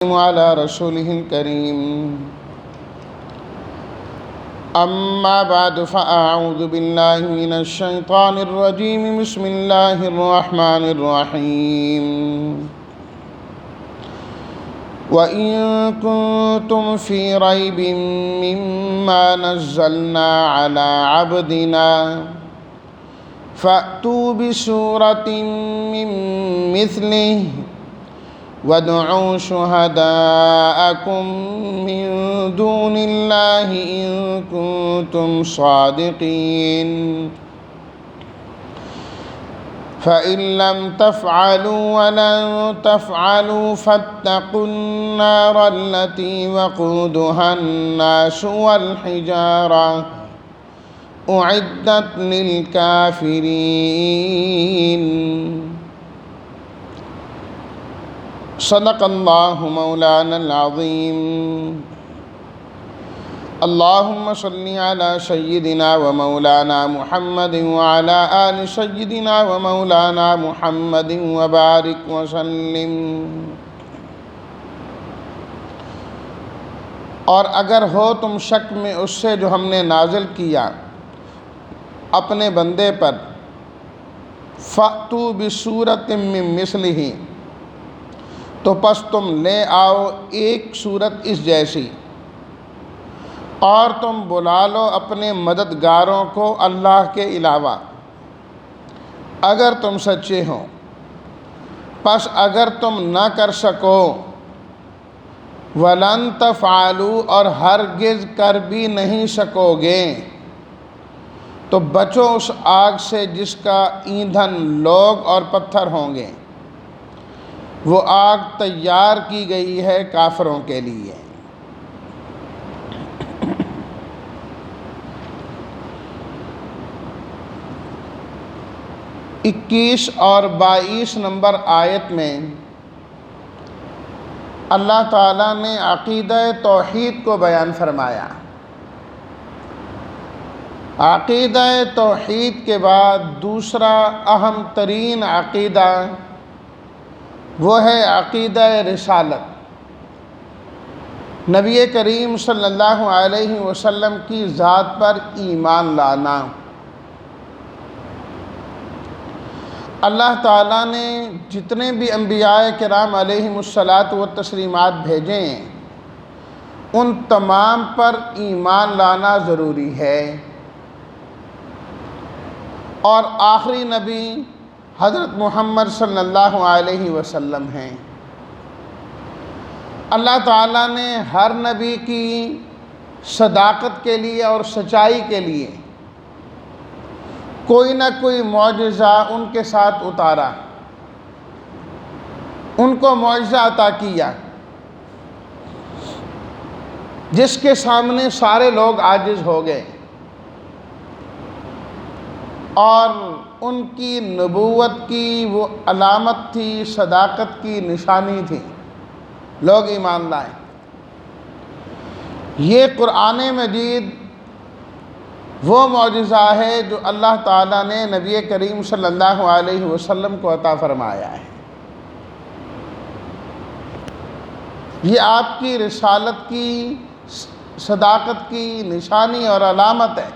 وعلى رسوله الكريم أما بعد فأعوذ بالله من الشيطان الرجيم بسم الله الرحمن الرحيم وإن كنتم في ريب مما نزلنا على عبدنا فأتوا بسورة من مثله وادعوا شهداءكم من دون الله إن كنتم صادقين فإن لم تفعلوا ولن تفعلوا فاتقوا النار التي وقودها الناس والحجارة أعدت للكافرين صدق اللہ مولانا العظیم اللہم صلی علی سیدنا و مولانا محمد وعلی آل سیدنا و مولانا محمد وبارک وسلم۔ اور اگر ہو تم شک میں اس سے جو ہم نے نازل کیا اپنے بندے پر، فَأْتُوا بِسُورَةٍ مِّن مِّثْلِهِ، تو پس تم لے آؤ ایک صورت اس جیسی، اور تم بلا لو اپنے مددگاروں کو اللہ کے علاوہ اگر تم سچے ہو۔ پس اگر تم نہ کر سکو، وَلَن تَفْعَلُوا، اور ہرگز کر بھی نہیں سکو گے، تو بچو اس آگ سے جس کا ایندھن لوگ اور پتھر ہوں گے، وہ آگ تیار کی گئی ہے کافروں کے لیے۔ 21 اور 22 نمبر آیت میں اللہ تعالیٰ نے عقیدہ توحید کو بیان فرمایا۔ عقیدہ توحید کے بعد دوسرا اہم ترین عقیدہ وہ ہے عقیدہ رسالت، نبی کریم صلی اللہ علیہ وسلم کی ذات پر ایمان لانا۔ اللہ تعالیٰ نے جتنے بھی انبیاء کرام علیہم الصلاۃ والتسلیمات بھیجے ہیں ان تمام پر ایمان لانا ضروری ہے، اور آخری نبی حضرت محمد صلی اللہ علیہ وسلم ہیں۔ اللہ تعالیٰ نے ہر نبی کی صداقت کے لیے اور سچائی کے لیے کوئی نہ کوئی معجزہ ان کے ساتھ اتارا، ان کو معجزہ عطا کیا جس کے سامنے سارے لوگ عاجز ہو گئے، اور ان کی نبوت کی وہ علامت تھی، صداقت کی نشانی تھی، لوگ ایمان لائے۔ یہ قرآن مجید وہ معجزہ ہے جو اللہ تعالیٰ نے نبی کریم صلی اللہ علیہ وسلم کو عطا فرمایا ہے۔ یہ آپ کی رسالت کی، صداقت کی نشانی اور علامت ہے۔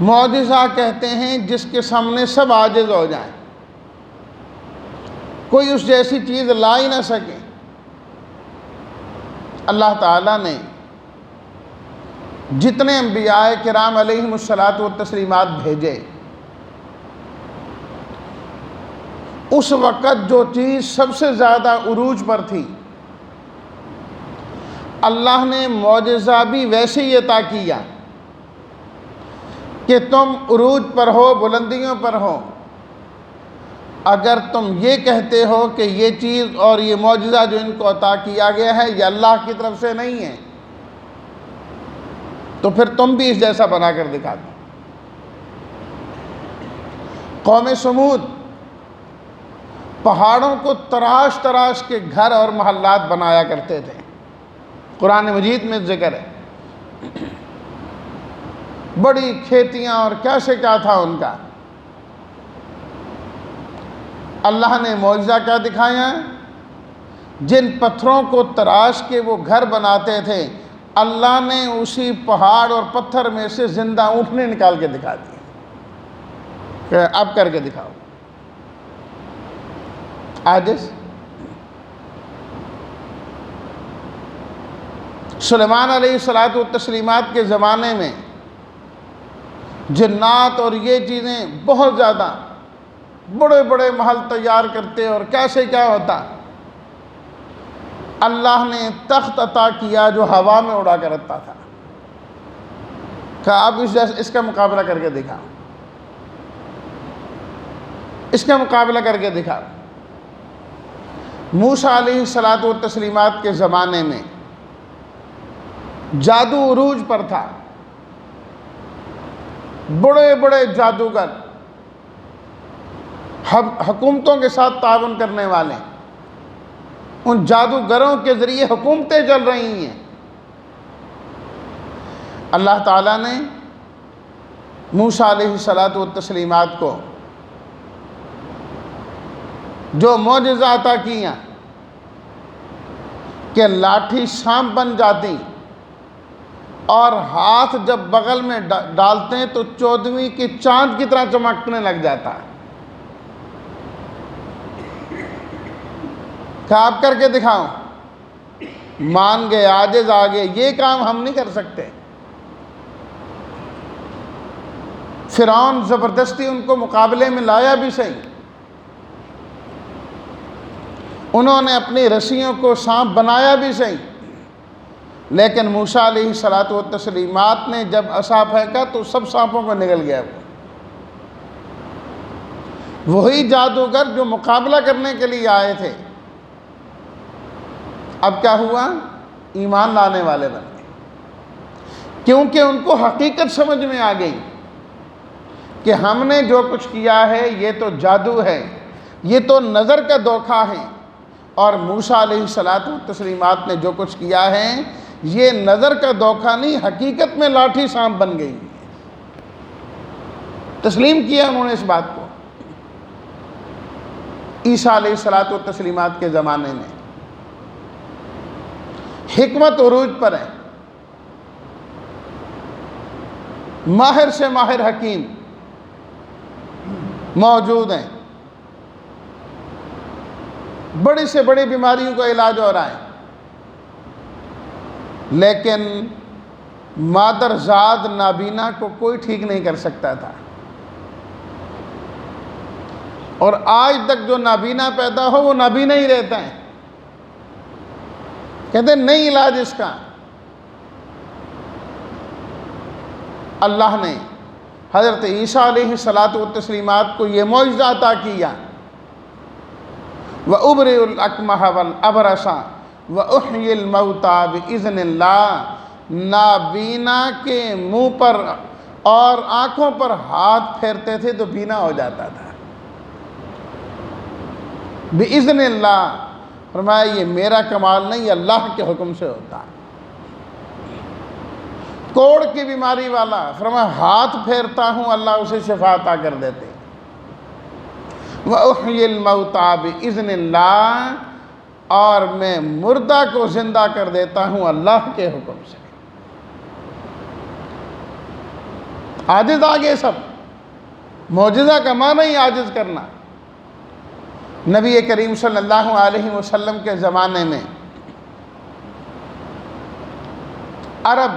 معجزہ کہتے ہیں جس کے سامنے سب عاجز ہو جائیں، کوئی اس جیسی چیز لا ہی نہ سکے۔ اللہ تعالیٰ نے جتنے انبیاء کرام علیہم الصلاۃ والتسلیمات بھیجے، اس وقت جو چیز سب سے زیادہ عروج پر تھی، اللہ نے معجزہ بھی ویسے ہی عطا کیا کہ تم عروج پر ہو، بلندیوں پر ہو، اگر تم یہ کہتے ہو کہ یہ چیز اور یہ معجزہ جو ان کو عطا کیا گیا ہے یہ اللہ کی طرف سے نہیں ہے، تو پھر تم بھی اس جیسا بنا کر دکھا دو۔ قوم سمود پہاڑوں کو تراش تراش کے گھر اور محلات بنایا کرتے تھے، قرآن مجید میں ذکر ہے، بڑی کھیتیاں اور کیا سے کیا تھا ان کا۔ اللہ نے معجزہ کیا دکھایا؟ جن پتھروں کو تراش کے وہ گھر بناتے تھے، اللہ نے اسی پہاڑ اور پتھر میں سے زندہ اونٹنے نکال کے دکھا دیے کہ اب کر کے دکھاؤ۔ عاجز۔ سلیمان علیہ الصلوۃ والتسلیمات کے زمانے میں جنات اور یہ چیزیں بہت زیادہ بڑے بڑے محل تیار کرتے اور کیسے کیا ہوتا۔ اللہ نے تخت عطا کیا جو ہوا میں اڑا کر رہتا تھا، کہا اب اس کا مقابلہ کر کے دکھا، اس کا مقابلہ کر کے دکھا۔ موسیٰ علیہ الصلوۃ والتسلیمات کے زمانے میں جادو عروج پر تھا، بڑے بڑے جادوگر حکومتوں کے ساتھ تعاون کرنے والے، ان جادوگروں کے ذریعے حکومتیں چل رہی ہیں۔ اللہ تعالیٰ نے موسیٰ علیہ الصلوۃ والتسلیمات کو جو معجزہ عطا کیا کہ لاٹھی سانپ بن جاتی اور ہاتھ جب بغل میں ڈالتے ہیں تو 14ویں کی چاند کی طرح چمکنے لگ جاتا ہے، کہ آپ کر کے دکھاؤ۔ مان گئے، عاجز آ گئے، یہ کام ہم نہیں کر سکتے۔ فرعون زبردستی ان کو مقابلے میں لایا بھی صحیح، انہوں نے اپنی رسیوں کو سانپ بنایا بھی صحیح، لیکن موسیٰ علیہ الصلوۃ والتسلیمات نے جب عصا پھینکا تو سب سانپوں کو نگل گیا۔ وہی جادوگر جو مقابلہ کرنے کے لیے آئے تھے، اب کیا ہوا؟ ایمان لانے والے بن گئے، کیونکہ ان کو حقیقت سمجھ میں آ گئی کہ ہم نے جو کچھ کیا ہے یہ تو جادو ہے، یہ تو نظر کا دھوکہ ہے، اور موسیٰ علیہ الصلوۃ والتسلیمات نے جو کچھ کیا ہے یہ نظر کا دھوکہ نہیں، حقیقت میں لاٹھی سانپ بن گئی۔ تسلیم کیا انہوں نے اس بات کو۔ عیسیٰ علیہ الصلوۃ والتسلیمات کے زمانے میں حکمت عروج پر ہے، ماہر سے ماہر حکیم موجود ہیں، بڑی سے بڑی بیماریوں کا علاج ہو رہا ہے، لیکن مادرزاد نابینا کو کوئی ٹھیک نہیں کر سکتا تھا، اور آج تک جو نابینا پیدا ہو وہ نابینا ہی رہتا ہے۔ کہتے ہیں نہیں علاج اس کا۔ اللہ نے حضرت عیسیٰ علیہ الصلوۃ والتسلیمات کو یہ معجزہ عطا کیا، وَأُبْرِئُ الْأَكْمَحَ وَالْأَبْرَصَ وَأُحْيِي الْمَوْتَىٰ بِإِذْنِ اللَّهِ۔ نابینا کے منہ پر اور آنکھوں پر ہاتھ پھیرتے تھے تو بینا ہو جاتا تھا، بِإِذْنِ اللَّهِ۔ فرمایا یہ میرا کمال نہیں، یہ اللہ کے حکم سے ہوتا ہے۔ کوڑ کی بیماری والا، فرمایا ہاتھ پھیرتا ہوں اللہ اسے شفا عطا کر دیتے۔ وَأُحْيِي الْمَوْتَىٰ بِإِذْنِ اللَّهِ، اور میں مردہ کو زندہ کر دیتا ہوں اللہ کے حکم سے۔ عاجز آگے سب، معجزہ کا معنی ہی عاجز کرنا۔ نبی کریم صلی اللہ علیہ وسلم کے زمانے میں عرب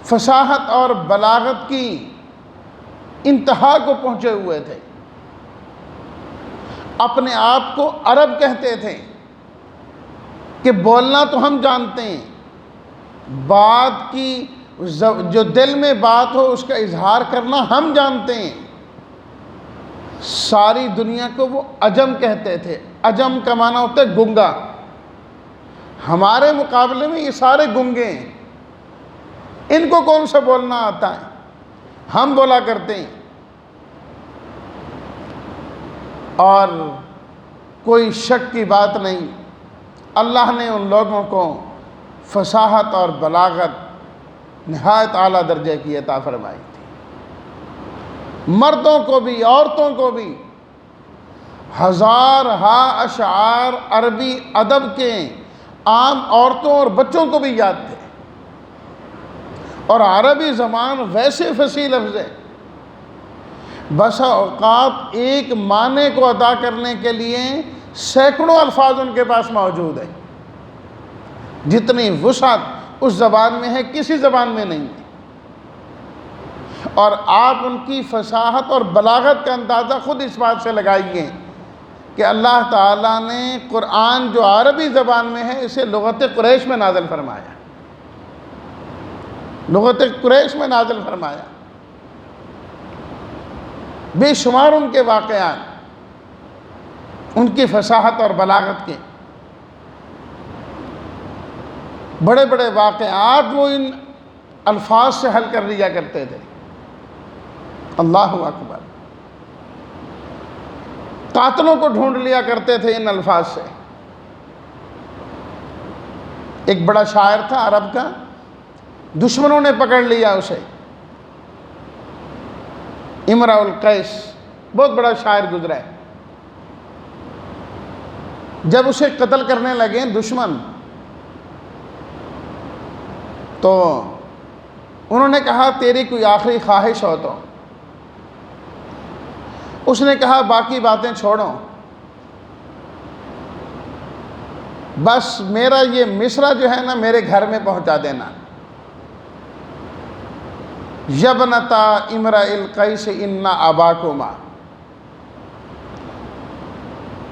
فصاحت اور بلاغت کی انتہا کو پہنچے ہوئے تھے، اپنے آپ کو عرب کہتے تھے کہ بولنا تو ہم جانتے ہیں، بات کی جو دل میں بات ہو اس کا اظہار کرنا ہم جانتے ہیں۔ ساری دنیا کو وہ عجم کہتے تھے، عجم کا معنی ہوتا ہے گنگا۔ ہمارے مقابلے میں یہ سارے گنگے ہیں، ان کو کون سا بولنا آتا ہے، ہم بولا کرتے ہیں۔ اور کوئی شک کی بات نہیں، اللہ نے ان لوگوں کو فصاحت اور بلاغت نہایت اعلیٰ درجے کی عطا فرمائی تھی، مردوں کو بھی عورتوں کو بھی ہزارہا اشعار عربی ادب کے عام عورتوں اور بچوں کو بھی یاد تھے، اور عربی زبان ویسے فصیح لفظ ہے، بسا اوقات ایک معنی کو ادا کرنے کے لیے سینکڑوں الفاظ ان کے پاس موجود ہے، جتنی وسعت اس زبان میں ہے کسی زبان میں نہیں ہے۔ اور آپ ان کی فصاحت اور بلاغت کا اندازہ خود اس بات سے لگائیے کہ اللہ تعالیٰ نے قرآن جو عربی زبان میں ہے اسے لغت قریش میں نازل فرمایا، لغت قریش میں نازل فرمایا۔ بے شمار ان کے واقعات، ان کی فصاحت اور بلاغت کے بڑے بڑے واقعات وہ ان الفاظ سے حل کر لیا کرتے تھے۔ اللہ اکبر، قاتلوں کو ڈھونڈ لیا کرتے تھے ان الفاظ سے۔ ایک بڑا شاعر تھا عرب کا، دشمنوں نے پکڑ لیا اسے، امرؤ القیس، بہت بڑا شاعر گزرا ہے۔ جب اسے قتل کرنے لگے دشمن تو انہوں نے کہا تیری کوئی آخری خواہش ہو تو؟ اس نے کہا باقی باتیں چھوڑو، بس میرا یہ مصرع جو ہے نا میرے گھر میں پہنچا دینا۔ یبنتا امرؤ القیس ان اباکما،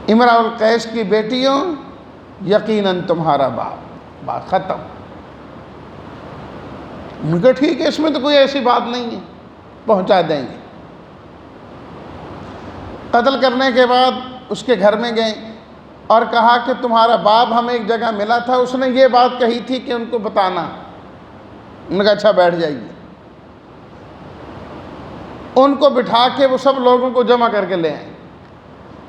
امرؤ القیس کی بیٹیوں یقیناً تمہارا باپ۔ بات ختم۔ ان کو ٹھیک ہے، اس میں تو کوئی ایسی بات نہیں ہے، پہنچا دیں گے۔ قتل کرنے کے بعد اس کے گھر میں گئے اور کہا کہ تمہارا باپ ہمیں ایک جگہ ملا تھا، اس نے یہ بات کہی تھی کہ ان کو بتانا۔ انہوں نے کہا اچھا بیٹھ جائیے۔ ان کو بٹھا کے وہ سب لوگوں کو جمع کر کے لے آئے۔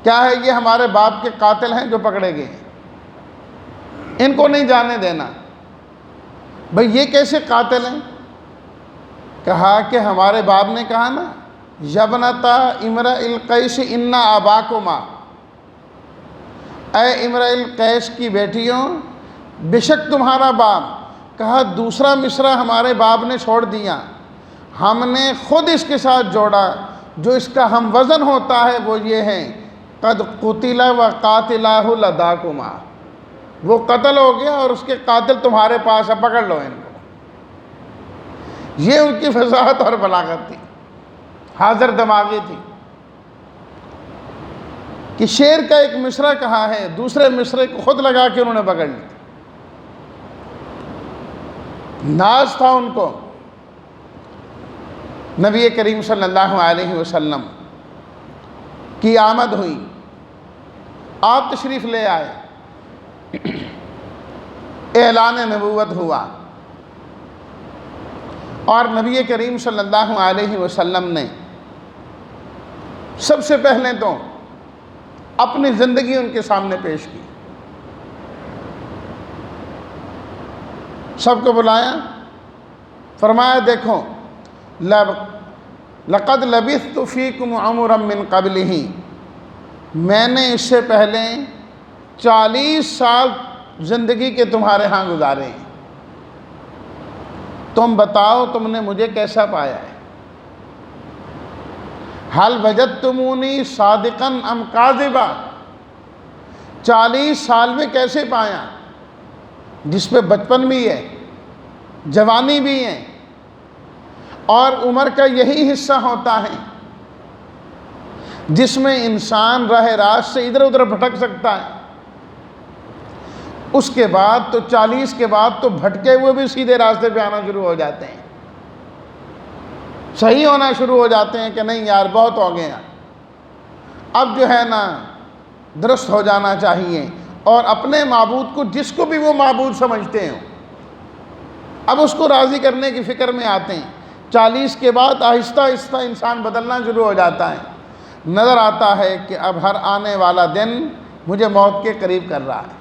کیا ہے؟ یہ ہمارے باپ کے قاتل ہیں جو پکڑے گئے ہیں، ان کو نہیں جانے دینا۔ بھئی یہ کیسے قاتل ہیں؟ کہا کہ ہمارے باپ نے کہا نا یبنتا امرؤ القیس ان اباکما، اے امرؤ القیس کی بیٹیوں بے شک تمہارا باپ۔ کہا دوسرا مصرع ہمارے باپ نے چھوڑ دیا، ہم نے خود اس کے ساتھ جوڑا، جو اس کا ہم وزن ہوتا ہے وہ یہ ہے قد قتل و قاتلہ لداکما، وہ قتل ہو گیا اور اس کے قاتل تمہارے پاس ہے، پکڑ لو ان کو۔ یہ ان کی فصاحت اور بلاغت تھی، حاضر دماغی تھی کہ شعر کا ایک مصرع کہا ہے، دوسرے مصرع کو خود لگا کے انہوں نے پکڑ لی۔ ناز تھا ان کو۔ نبی کریم صلی اللہ علیہ وسلم کی آمد ہوئی، آپ تشریف لے آئے، اعلان نبوت ہوا، اور نبی کریم صلی اللہ علیہ وسلم نے سب سے پہلے تو اپنی زندگی ان کے سامنے پیش کی۔ سب کو بلایا، فرمایا دیکھو لقد لبثت فیکم عمرا من قبلہ، میں نے اس سے پہلے 40 سال زندگی کے تمہارے ہاں گزارے ہیں، تم بتاؤ تم نے مجھے کیسا پایا ہے؟ حل وجدتمونی صادقا ام کاذبا، 40 سال میں کیسے پایا جس پہ بچپن بھی ہے، جوانی بھی ہے، اور عمر کا یہی حصہ ہوتا ہے جس میں انسان راہ راست سے ادھر ادھر بھٹک سکتا ہے۔ اس کے بعد تو 40 کے بعد تو بھٹکے ہوئے بھی سیدھے راستے پہ آنا شروع ہو جاتے ہیں، صحیح ہونا شروع ہو جاتے ہیں کہ نہیں یار بہت ہو گیا، اب جو ہے نا درست ہو جانا چاہیے، اور اپنے معبود کو جس کو بھی وہ معبود سمجھتے ہیں اب اس کو راضی کرنے کی فکر میں آتے ہیں۔ 40 کے بعد آہستہ آہستہ انسان بدلنا شروع ہو جاتا ہے، نظر آتا ہے کہ اب ہر آنے والا دن مجھے موت کے قریب کر رہا ہے،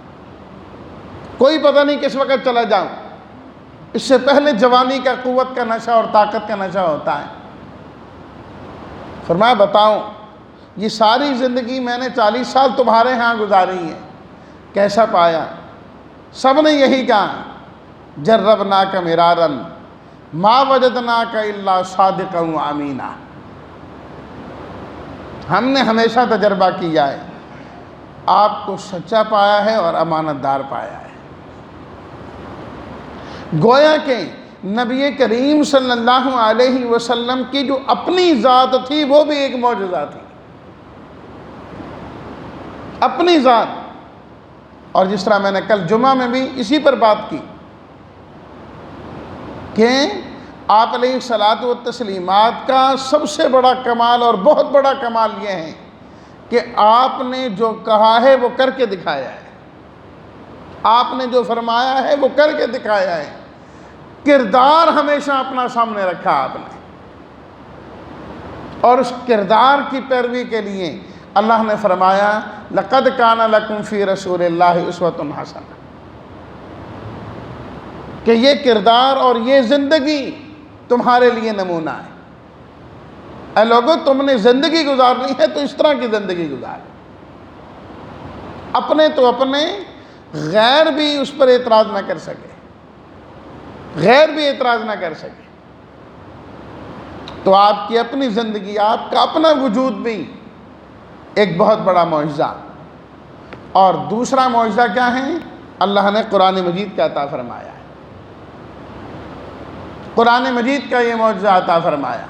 کوئی پتہ نہیں کس وقت چلا جاؤں۔ اس سے پہلے جوانی کا قوت کا نشہ اور طاقت کا نشہ ہوتا ہے۔ فرمایا بتاؤ یہ ساری زندگی میں نے 40 سال تمہارے ہاں گزاری ہے، کیسا پایا؟ سب نے یہی کہا، جربناک مرارا ما وجدناک الا صادقا و امینا، ہم نے ہمیشہ تجربہ کیا ہے، آپ کو سچا پایا ہے اور امانت دار پایا ہے۔ گویا کہ نبی کریم صلی اللہ علیہ وسلم کی جو اپنی ذات تھی وہ بھی ایک معجزہ تھی، اپنی ذات۔ اور جس طرح میں نے کل جمعہ میں بھی اسی پر بات کی کہ آپ علیہ الصلاۃ والتسلیمات کا سب سے بڑا کمال اور بہت بڑا کمال یہ ہے کہ آپ نے جو کہا ہے وہ کر کے دکھایا ہے، آپ نے جو فرمایا ہے وہ کر کے دکھایا ہے، کردار ہمیشہ اپنا سامنے رکھا آپ نے، اور اس کردار کی پیروی کے لیے اللہ نے فرمایا لَقَدْ كَانَ لَكُمْ فِي رَسُولِ اللَّهِ أُسْوَةٌ حَسَنَةٌ، کہ یہ کردار اور یہ زندگی تمہارے لیے نمونہ ہے۔ اے لوگو، تم نے زندگی گزارنی ہے تو اس طرح کی زندگی گزار، اپنے تو اپنے، غیر بھی اس پر اعتراض نہ کر سکے، غیر بھی اعتراض نہ کر سکے، تو آپ کی اپنی زندگی، آپ کا اپنا وجود بھی ایک بہت بڑا معجزہ۔ اور دوسرا معجزہ کیا ہے؟ اللہ نے قرآن مجید کا عطا فرمایا ہے، قرآن مجید کا یہ معجزہ عطا فرمایا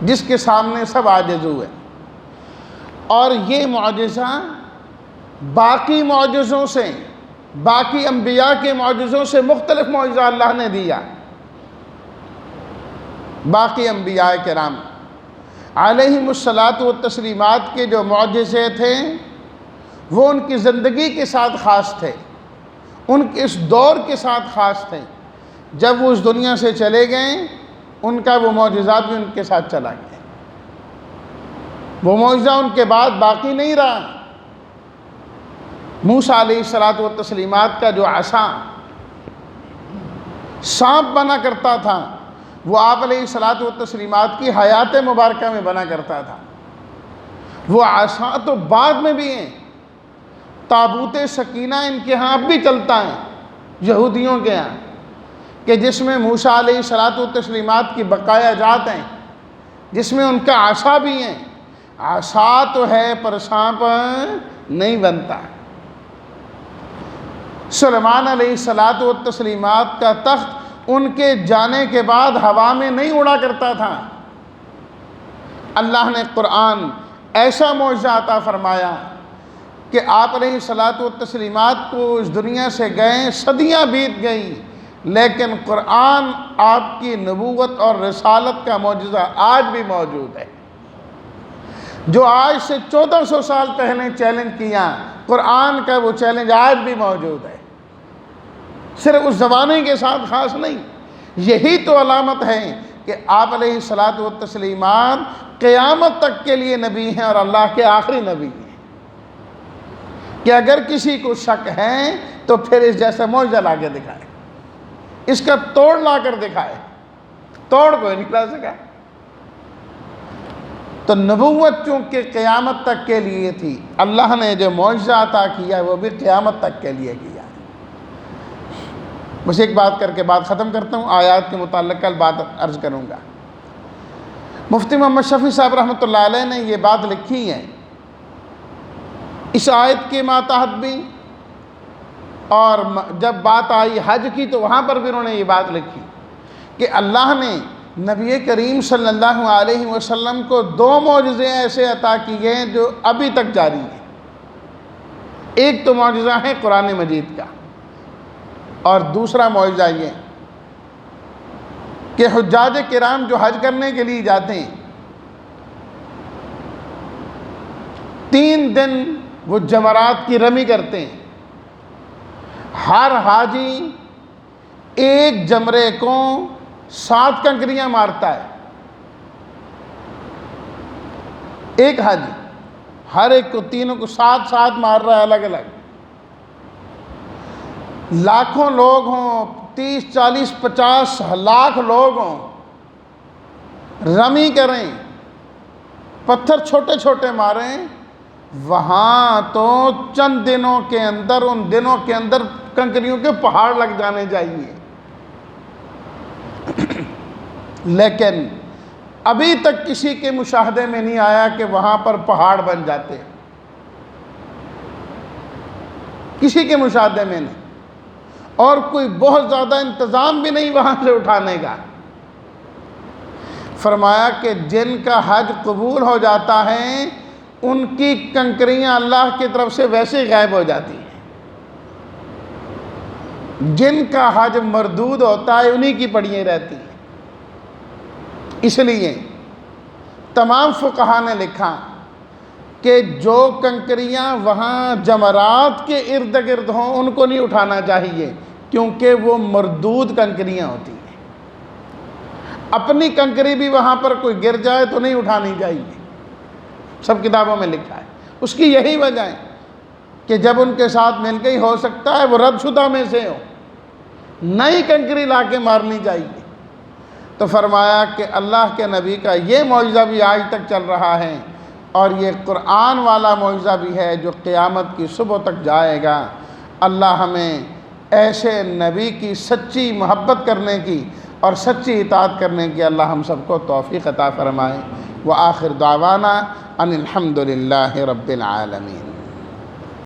جس کے سامنے سب عاجز ہوئے، اور یہ معجزہ باقی معجزوں سے، باقی انبیاء کے معجزوں سے مختلف معجزہ اللہ نے دیا۔ باقی انبیاء کرام علیہم الصلاۃ والتسلیمات کے جو معجزے تھے وہ ان کی زندگی کے ساتھ خاص تھے، ان کے اس دور کے ساتھ خاص تھے۔ جب وہ اس دنیا سے چلے گئے ان کا وہ معجزات بھی ان کے ساتھ چلا گیا، وہ معجزہ ان کے بعد باقی نہیں رہا۔ موسیٰ علیہ الصلاۃ والتسلیمات کا جو عصا سانپ بنا کرتا تھا وہ آپ علیہ الصلاۃ والتسلیمات کی حیات مبارکہ میں بنا کرتا تھا۔ وہ عصا تو بعد میں بھی ہیں، تابوت سکینہ ان کے ہاں اب بھی چلتا ہے یہودیوں کے ہاں، کہ جس میں موسیٰ علیہ الصلاۃ والتسلیمات کی بقایا جات ہیں، جس میں ان کا عصا بھی ہیں۔ عصا تو ہے پر سانپ نہیں بنتا۔ سلیمان علیہ الصلاۃ والتسلیمات کا تخت ان کے جانے کے بعد ہوا میں نہیں اڑا کرتا تھا۔ اللہ نے قرآن ایسا معجزہ عطا فرمایا کہ آپ علیہ الصلاۃ والتسلیمات کو اس دنیا سے گئے، صدیاں بیت گئیں، لیکن قرآن آپ کی نبوت اور رسالت کا معجزہ آج بھی موجود ہے۔ جو آج سے 1400 سال پہلے چیلنج کیا، قرآن کا وہ چیلنج آج بھی موجود ہے، صرف اس زمانے کے ساتھ خاص نہیں۔ یہی تو علامت ہے کہ آپ علیہ الصلاۃ والتسلیمات قیامت تک کے لیے نبی ہیں اور اللہ کے آخری نبی ہیں، کہ اگر کسی کو شک ہے تو پھر اس جیسا معجزہ لا کے دکھائے، اس کا توڑ لا کر دکھائے، توڑ کوئی نہیں لا سکا۔ تو نبوت چونکہ قیامت تک کے لیے تھی، اللہ نے جو معجزہ عطا کیا وہ بھی قیامت تک کے لیے کیا۔ بس ایک بات کر کے بات ختم کرتا ہوں، آیات کے متعلق کل بات عرض کروں گا۔ مفتی محمد شفیع صاحب رحمۃ اللہ علیہ نے یہ بات لکھی ہے اس آیت کے ماتحت بھی، اور جب بات آئی حج کی تو وہاں پر بھی انہوں نے یہ بات لکھی کہ اللہ نے نبی کریم صلی اللہ علیہ وسلم کو 2 معجزے ایسے عطا کیے ہیں جو ابھی تک جاری ہیں۔ ایک تو معجزہ ہے قرآن مجید کا، اور دوسرا معجزہ یہ کہ حجاج کرام جو حج کرنے کے لیے جاتے ہیں 3 دن وہ جمرات کی رمی کرتے ہیں، ہر حاجی ایک جمرے کو 7 کنکریاں مارتا ہے، ایک حاجی ہر ایک کو، تینوں کو 7 مار رہا ہے الگ الگ۔ لاکھوں لوگ ہوں، 30 40 50 لاکھ لوگ ہوں، رمی کریں، پتھر چھوٹے چھوٹے ماریں، وہاں تو چند دنوں کے اندر، ان دنوں کے اندر کنکریوں کے پہاڑ لگ جانے چاہیے، لیکن ابھی تک کسی کے مشاہدے میں نہیں آیا کہ وہاں پر پہاڑ بن جاتے، کسی کے مشاہدے میں نہیں، اور کوئی بہت زیادہ انتظام بھی نہیں وہاں سے اٹھانے کا۔ فرمایا کہ جن کا حج قبول ہو جاتا ہے ان کی کنکریاں اللہ کی طرف سے ویسے غائب ہو جاتی ہیں، جن کا حج مردود ہوتا ہے انہی کی پڑیاں رہتی ہیں۔ اس لیے تمام فقہا نے لکھا کہ جو کنکریاں وہاں جمرات کے ارد گرد ہوں ان کو نہیں اٹھانا چاہیے، کیونکہ وہ مردود کنکریاں ہوتی ہیں۔ اپنی کنکری بھی وہاں پر کوئی گر جائے تو نہیں اٹھانی چاہیے، سب کتابوں میں لکھا ہے۔ اس کی یہی وجہ ہے کہ جب ان کے ساتھ مل کے ہی ہو سکتا ہے وہ رد شدہ میں سے ہو، نئی کنکری لا کے مارنی چاہیے۔ تو فرمایا کہ اللہ کے نبی کا یہ معجزہ بھی آج تک چل رہا ہے، اور یہ قرآن والا معجزہ بھی ہے جو قیامت کی صبح تک جائے گا۔ اللہ ہمیں ایسے نبی کی سچی محبت کرنے کی اور سچی اطاعت کرنے کی اللہ ہم سب کو توفیق عطا فرمائے۔ وآخر دعوانا ان الحمد للہ رب العالمین۔